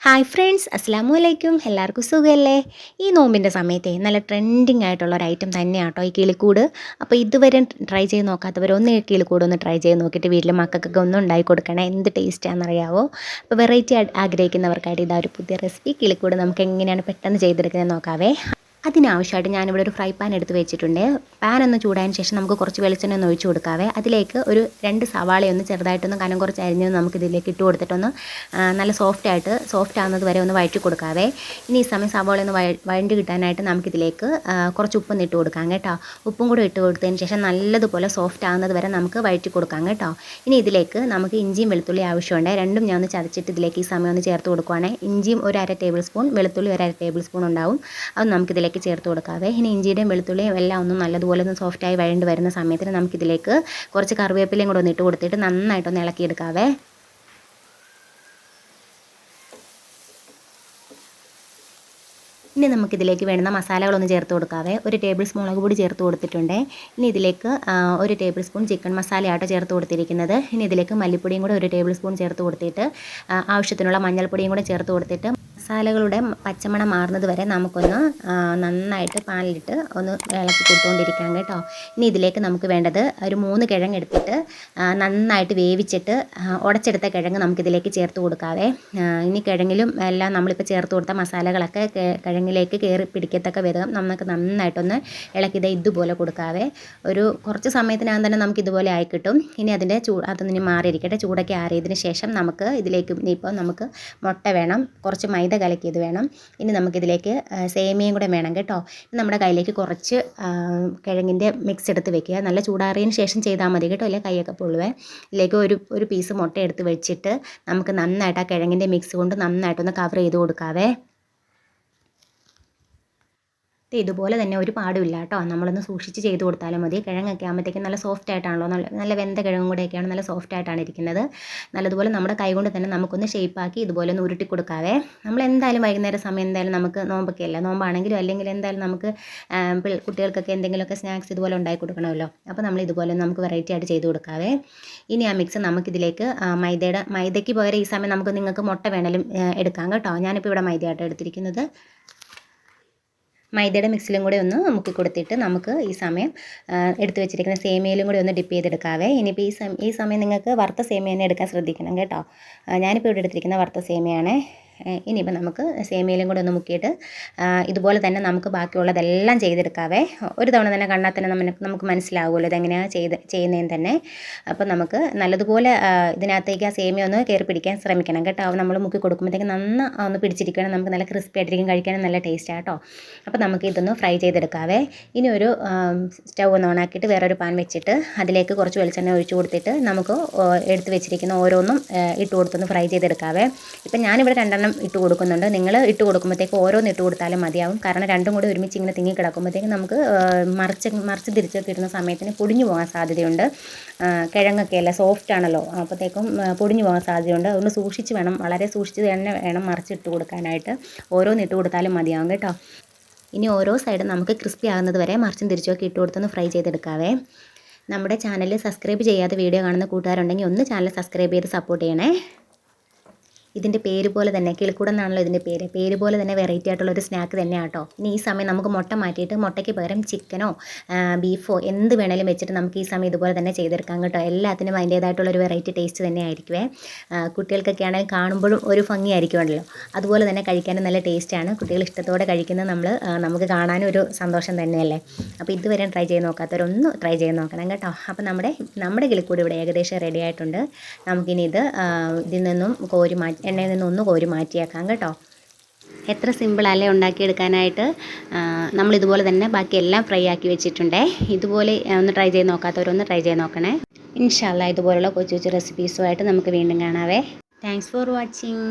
Hi friends, അസ്സലാമു അലൈക്കും. എല്ലാവർക്കും സുഖമല്ലേ? ഈ നോമ്പിൻ്റെ സമയത്തെ നല്ല ട്രെൻഡിങ് ആയിട്ടുള്ള ഒരു ഐറ്റം തന്നെയാണ് കേട്ടോ ഈ കിളിക്കൂട്. അപ്പോൾ ഇതുവരെ ട്രൈ ചെയ്ത് നോക്കാത്തവർ ഒന്ന് ഈ കിളിക്കൂട് ഒന്ന് ട്രൈ ചെയ്ത് നോക്കിയിട്ട് വീട്ടിൽ മക്കൾക്കൊക്കെ ഒന്ന് ഉണ്ടാക്കി കൊടുക്കണേ. എന്ത് ടേസ്റ്റാണെന്നറിയാവോ? അപ്പോൾ വെറൈറ്റി ആഗ്രഹിക്കുന്നവർക്കായിട്ട് ഇതാ ഒരു പുതിയ റെസിപ്പി. കിളിക്കൂട് നമുക്ക് എങ്ങനെയാണ് പെട്ടെന്ന് ചെയ്തെടുക്കുന്നത് നോക്കാവേ. അതിനാവശ്യമായിട്ട് ഞാനിവിടെ ഒരു ഫ്രൈ പാൻ എടുത്ത് വെച്ചിട്ടുണ്ട്. പാൻ ഒന്ന് ചൂടായതിന് ശേഷം നമുക്ക് കുറച്ച് വെളിച്ചെണ്ണ ഒന്ന് ഒഴിച്ച് കൊടുക്കാവേ. അതിലേക്ക് ഒരു 2 സവാളയൊന്ന് ചെറുതായിട്ടൊന്ന് കനം കുറച്ച് അരിഞ്ഞ് നമുക്കിതിലേക്ക് ഇട്ട് കൊടുത്തിട്ടൊന്ന് നല്ല സോഫ്റ്റ് ആകുന്നത് വരെ ഒന്ന് വഴറ്റി കൊടുക്കാവേ. ഇനി ഈ സമയം സവാള ഒന്ന് വഴണ്ടി കിട്ടാനായിട്ട് നമുക്കിതിലേക്ക് കുറച്ച് ഉപ്പൊന്ന് ഇട്ട് കൊടുക്കാം കേട്ടോ. ഉപ്പും കൂടെ ഇട്ട് കൊടുത്തതിന് ശേഷം നല്ലതുപോലെ സോഫ്റ്റ് ആകുന്നത് വരെ നമുക്ക് വഴറ്റി കൊടുക്കാം കേട്ടോ. ഇനി ഇതിലേക്ക് നമുക്ക് ഇഞ്ചിയും വെളുത്തുള്ളി ആവശ്യമുണ്ട്. രണ്ടും ഞാൻ ഒന്ന് ചതച്ചിട്ട് ഇതിലേക്ക് ഈ സമയം ഒന്ന് ചേർത്ത് കൊടുക്കുവാണേ. ഇഞ്ചിയും ഒരു 1/2 ടേബിൾ സ്പൂൺ, വെളുത്തുള്ളി ഒരു 1/2 ടേബിൾ സ്പൂൺ ഉണ്ടാവും. അത് നമുക്കിതിലേക്ക് ചേർത്ത് കൊടുക്കാവേ. ഇനി ഇഞ്ചിയുടെയും വെളുത്തുള്ളിയും എല്ലാം ഒന്നും നല്ലതുപോലെ ഒന്ന് സോഫ്റ്റായി വഴണ്ട് വരുന്ന സമയത്തിന് നമുക്കിതിലേക്ക് കുറച്ച് കറിവേപ്പിലയും കൂടെ ഒന്ന് ഇട്ട് കൊടുത്തിട്ട് നന്നായിട്ടൊന്ന് ഇളക്കിയെടുക്കാവേ. ഇനി നമുക്കിതിലേക്ക് വേണ്ടുന്ന മസാലകളൊന്ന് ചേർത്ത് കൊടുക്കാവേ. 1 ടേബിൾ സ്പൂൺ മുളക് പൊടി ചേർത്ത് കൊടുത്തിട്ടുണ്ട്. ഇനി ഇതിലേക്ക് 1 ടേബിൾ സ്പൂൺ ചിക്കൻ മസാലയാട്ടോ ചേർത്ത് കൊടുത്തിരിക്കുന്നത്. ഇനി ഇതിലേക്ക് മല്ലിപ്പൊടിയും കൂടെ 1 ടേബിൾ സ്പൂൺ ചേർത്ത് കൊടുത്തിട്ട് ആവശ്യത്തിനുള്ള മഞ്ഞൾപ്പൊടിയും കൂടെ ചേർത്ത് കൊടുത്തിട്ട് മസാലകളുടെ പച്ചമണം മാറുന്നത് വരെ നമുക്കൊന്ന് നന്നായിട്ട് പാനിലിട്ട് ഒന്ന് ഇളക്കി കൊടുത്തുകൊണ്ടിരിക്കാം കേട്ടോ. ഇനി ഇതിലേക്ക് നമുക്ക് വേണ്ടത് ഒരു 3 കിഴങ്ങ് എടുത്തിട്ട് നന്നായിട്ട് വേവിച്ചിട്ട് ഉടച്ചെടുത്ത കിഴങ്ങ് നമുക്കിതിലേക്ക് ചേർത്ത് കൊടുക്കാവേ. ഇനി കിഴങ്ങിലും എല്ലാം നമ്മളിപ്പോൾ ചേർത്ത് കൊടുത്ത മസാലകളൊക്കെ കിഴങ്ങിലേക്ക് കയറി പിടിക്കത്തക്ക വിധം നമുക്ക് നന്നായിട്ടൊന്ന് ഇളക്കിയത് ഇതുപോലെ കൊടുക്കാവേ. ഒരു കുറച്ച് സമയത്തിനകം തന്നെ നമുക്ക് ഇതുപോലെ ആയി കിട്ടും. ഇനി അതൊന്ന് മാറിയിരിക്കട്ടെ. ചൂടൊക്കെ ആറിയതിന് ശേഷം നമുക്ക് ഇതിലേക്ക് ഇനിയിപ്പോൾ നമുക്ക് മുട്ട വേണം, കുറച്ച് മൈദ കലക്കിയത് വേണം. ഇനി നമുക്കിതിലേക്ക് സേമിയയും കൂടെ വേണം കേട്ടോ. നമ്മുടെ കയ്യിലേക്ക് കുറച്ച് കിഴങ്ങിൻ്റെ മിക്സ് എടുത്ത് വെക്കുക. നല്ല ചൂടാറിയതിന് ശേഷം ചെയ്താൽ മതി കേട്ടോ, അല്ലെ കൈയൊക്കെ പൊള്ളുവേ. ഇതിലേക്ക് ഒരു പീസ് മുട്ട എടുത്ത് വെച്ചിട്ട് നമുക്ക് നന്നായിട്ട് ആ കിഴങ്ങിൻ്റെ മിക്സ് കൊണ്ട് നന്നായിട്ടൊന്ന് കവർ ചെയ്ത് കൊടുക്കാവേ. ഇതുപോലെ തന്നെ ഒരു പാടുമില്ല കേട്ടോ. നമ്മളൊന്ന് സൂക്ഷിച്ച് ചെയ്ത് കൊടുത്താലും മതി. കിഴങ്ങൊക്കെ ആകുമ്പോഴത്തേക്കും നല്ല സോഫ്റ്റ് ആയിട്ടാണല്ലോ, നല്ല വെന്ത കിഴങ്ങും കൂടെയൊക്കെയാണ് നല്ല സോഫ്റ്റ് ആയിട്ടാണ് ഇരിക്കുന്നത്. നല്ലതുപോലെ നമ്മുടെ കൈ കൊണ്ട് തന്നെ നമുക്കൊന്ന് ഷേപ്പാക്കി ഇതുപോലെ ഒന്ന് ഉരുട്ടി കൊടുക്കാവേ. നമ്മൾ എന്തായാലും വൈകുന്നേരം സമയം എന്തായാലും നമുക്ക് നോമ്പൊക്കെയല്ല, നോമ്പാണെങ്കിലും അല്ലെങ്കിൽ എന്തായാലും നമുക്ക് കുട്ടികൾക്കൊക്കെ എന്തെങ്കിലുമൊക്കെ സ്നാക്സ് ഇതുപോലെ ഉണ്ടാക്കി കൊടുക്കണമല്ലോ. അപ്പോൾ നമ്മൾ ഇതുപോലെ നമുക്ക് വെറൈറ്റി ആയിട്ട് ചെയ്ത് കൊടുക്കാവേ. ഇനി ആ മിക്സ് നമുക്കിതിലേക്ക് മൈദയ്ക്ക് പകരം ഈ സമയം നിങ്ങൾക്ക് മുട്ട വേണേലും എടുക്കാം കേട്ടോ. ഞാനിപ്പോൾ ഇവിടെ മൈദയായിട്ട് എടുത്തിരിക്കുന്നത്. മൈദയുടെ മിക്സിലും കൂടെ ഒന്ന് മുക്കി കൊടുത്തിട്ട് നമുക്ക് ഈ സമയം എടുത്ത് വെച്ചിരിക്കുന്ന സേമിയയിലും കൂടി ഒന്ന് ഡിപ്പ് ചെയ്തെടുക്കാവേ. ഇനിയിപ്പോൾ ഈ സമയം നിങ്ങൾക്ക് വറുത്ത സേമിയ തന്നെ എടുക്കാൻ ശ്രദ്ധിക്കണം കേട്ടോ. ഞാനിപ്പോൾ ഇവിടെ എടുത്തിരിക്കുന്ന വറുത്ത സേമിയാണ്. ഇനിയിപ്പോൾ നമുക്ക് സേമിയയിലും കൂടെ ഒന്ന് മുക്കിയിട്ട് ഇതുപോലെ തന്നെ നമുക്ക് ബാക്കിയുള്ളതെല്ലാം ചെയ്തെടുക്കാവേ. ഒരു തവണ തന്നെ കണ്ടാൽ തന്നെ നമുക്ക് മനസ്സിലാവുമല്ലോ ഇതെങ്ങനെയാണ് ചെയ്യുന്നതെന്ന് തന്നെ. അപ്പോൾ നമുക്ക് നല്ലതുപോലെ ഇതിനകത്തേക്ക് ആ സേമിയ ഒന്ന് കയറി പിടിക്കാൻ ശ്രമിക്കണം കേട്ടോ. നമ്മൾ മുക്കി കൊടുക്കുമ്പോഴത്തേക്ക് ഒന്ന് പിടിച്ചിരിക്കണം. നമുക്ക് നല്ല ക്രിസ്പി ആയിട്ടിരിക്കും, കഴിക്കാനും നല്ല ടേസ്റ്റാണ് കേട്ടോ. അപ്പോൾ നമുക്ക് ഇതൊന്ന് ഫ്രൈ ചെയ്തെടുക്കാവേ. ഇനി ഒരു സ്റ്റൗ ഒന്ന് ഓണാക്കിയിട്ട് വേറൊരു പാൻ വെച്ചിട്ട് അതിലേക്ക് കുറച്ച് വെളിച്ചെണ്ണ ഒഴിച്ച് കൊടുത്തിട്ട് നമുക്ക് എടുത്ത് വെച്ചിരിക്കുന്ന ഓരോന്നും ഇട്ട് കൊടുത്തൊന്ന് ഫ്രൈ ചെയ്തെടുക്കാവേ. ഇപ്പം ഞാനിവിടെ 2 ഇട്ട് കൊടുക്കുന്നുണ്ട്. നിങ്ങൾ ഇട്ട് കൊടുക്കുമ്പോഴത്തേക്ക് ഓരോന്ന് ഇട്ട് കൊടുത്താലും മതിയാവും. കാരണം രണ്ടും കൂടി ഒരുമിച്ച് ഇങ്ങനെ തിങ്ങി കിടക്കുമ്പോഴത്തേക്ക് നമുക്ക് മറിച്ച് തിരിച്ചൊക്കെ ഇടുന്ന സമയത്തിന് പൊടിഞ്ഞു പോകാൻ സാധ്യതയുണ്ട്. കിഴങ്ങൊക്കെ അല്ല, സോഫ്റ്റ് ആണല്ലോ, അപ്പോഴത്തേക്കും പൊടിഞ്ഞു പോകാൻ സാധ്യതയുണ്ട്. അതുകൊണ്ട് സൂക്ഷിച്ച് വേണം, വളരെ സൂക്ഷിച്ച് തന്നെ വേണം മറിച്ചിട്ട് കൊടുക്കാനായിട്ട്. ഓരോന്ന് ഇട്ട് കൊടുത്താലും മതിയാവും കേട്ടോ. ഇനി ഓരോ സൈഡും നമുക്ക് ക്രിസ്പി ആകുന്നത് വരെ മറിച്ചും തിരിച്ചൊക്കെ ഇട്ട് കൊടുത്തൊന്ന് ഫ്രൈ ചെയ്തെടുക്കാവേ. നമ്മുടെ ചാനൽ സബ്സ്ക്രൈബ് ചെയ്യാതെ വീഡിയോ കാണുന്ന കൂട്ടുകാരുണ്ടെങ്കിൽ ഒന്ന് ചാനൽ സബ്സ്ക്രൈബ് ചെയ്ത് സപ്പോർട്ട് ചെയ്യണേ. ഇതിൻ്റെ പേര് പോലെ തന്നെ കിളിക്കൂടെന്നാണല്ലോ ഇതിൻ്റെ പേര് പോലെ തന്നെ വെറൈറ്റി ആയിട്ടുള്ളൊരു സ്നാക്ക് തന്നെയാണ് കേട്ടോ. ഇനി ഈ സമയം നമുക്ക് മുട്ട മാറ്റിയിട്ട് മുട്ടയ്ക്ക് പകരം ചിക്കനോ ബീഫോ എന്ത് വേണേലും വെച്ചിട്ട് നമുക്ക് ഈ സമയം ഇതുപോലെ തന്നെ ചെയ്തെടുക്കാം കേട്ടോ. എല്ലാത്തിനും അതിൻ്റേതായിട്ടുള്ളൊരു വെറൈറ്റി ടേസ്റ്റ് തന്നെ ആയിരിക്കുമേ. കുട്ടികൾക്കൊക്കെ ആണെങ്കിൽ കാണുമ്പോഴും ഒരു ഭംഗിയായിരിക്കുമല്ലോ, അതുപോലെ തന്നെ കഴിക്കാനും നല്ല ടേസ്റ്റാണ്. കുട്ടികൾ ഇഷ്ടത്തോടെ കഴിക്കുന്നത് നമുക്ക് കാണാനും ഒരു സന്തോഷം തന്നെയല്ലേ. അപ്പോൾ ഇതുവരെ ട്രൈ ചെയ്ത് നോക്കാത്തവരൊന്ന് ട്രൈ ചെയ്ത് നോക്കണം കേട്ടോ. അപ്പോൾ നമ്മുടെ കിളിക്കൂട് ഇവിടെ ഏകദേശം റെഡി ആയിട്ടുണ്ട്. നമുക്കിനി ഇതിൽ നിന്നും എണ്ണയിൽ നിന്ന് ഒന്ന് കോരി മാറ്റിയേക്കാം കേട്ടോ. എത്ര സിമ്പിളല്ലേ ഉണ്ടാക്കിയെടുക്കാനായിട്ട്. നമ്മളിതുപോലെ തന്നെ ബാക്കിയെല്ലാം ഫ്രൈ ആക്കി വെച്ചിട്ടുണ്ടേ. ഇതുപോലെ ഒന്ന് ട്രൈ ചെയ്ത് നോക്കാത്തവരൊന്ന് ട്രൈ ചെയ്ത് നോക്കണേ. ഇൻഷാ അല്ലാഹ് ഇതുപോലുള്ള കൊച്ചു കൊച്ചു റെസിപ്പീസുമായിട്ട് നമുക്ക് വീണ്ടും കാണാവേ. Thanks for watching.